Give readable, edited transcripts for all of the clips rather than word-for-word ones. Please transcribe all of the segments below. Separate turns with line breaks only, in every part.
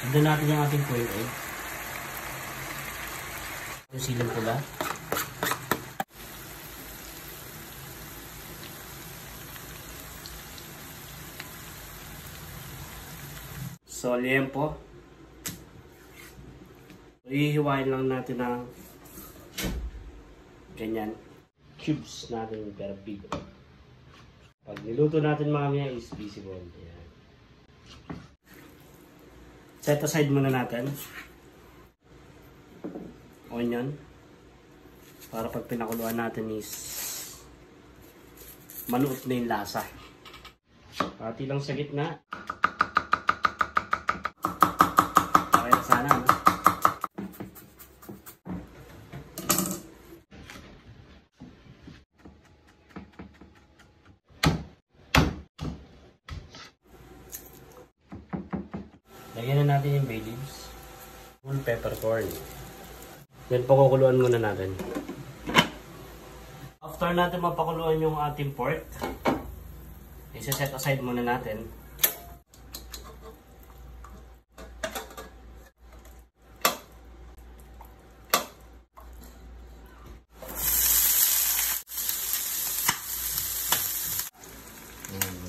Sundan natin yung ating quail egg. Yung siling pula. So, liempo. Ihiwain lang natin ng ganyan. Cubes natin pero big. Pag niluto natin mamaya is visible. Ayan. Set aside muna natin. Onion. Para pag pinakuluan natin is manuot na yung lasa. Pati lang sa gitna. Okay na sana, no? Lagyan na natin yung bay leaves. One peppercorn. Then pakukuluan muna natin. After natin mapakuluan yung ating pork, isa-set aside muna natin.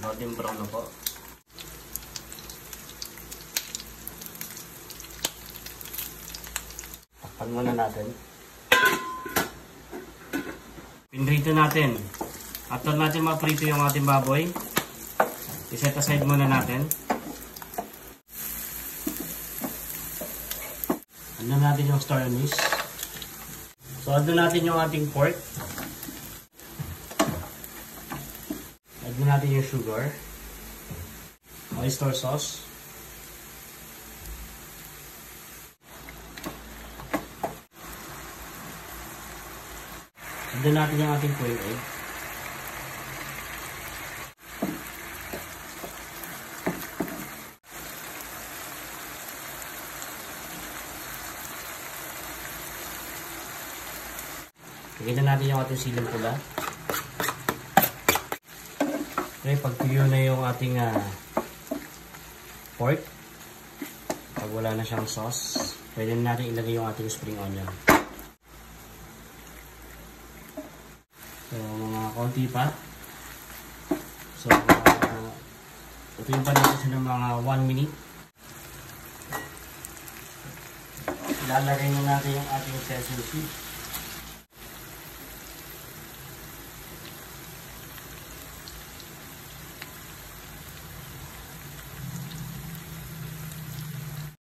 Golden brown na po. Takpan muna natin. Pinrito natin. After natin maprito yung ating baboy, i-set aside muna natin. Ano natin yung star anise. So, ano natin yung ating pork. Add natin yung sugar. Oyster sauce. Add natin yung ating quail egg. Lagyan natin yung ating siling pula. Okay, pag tuyo na yung ating pork, pag wala na siyang sauce, pwede natin ilagay yung ating spring onion. So, mga konti pa. So, ito yung panito siya ng mga 1 minute. Ilalagay na natin yung ating sesame seeds.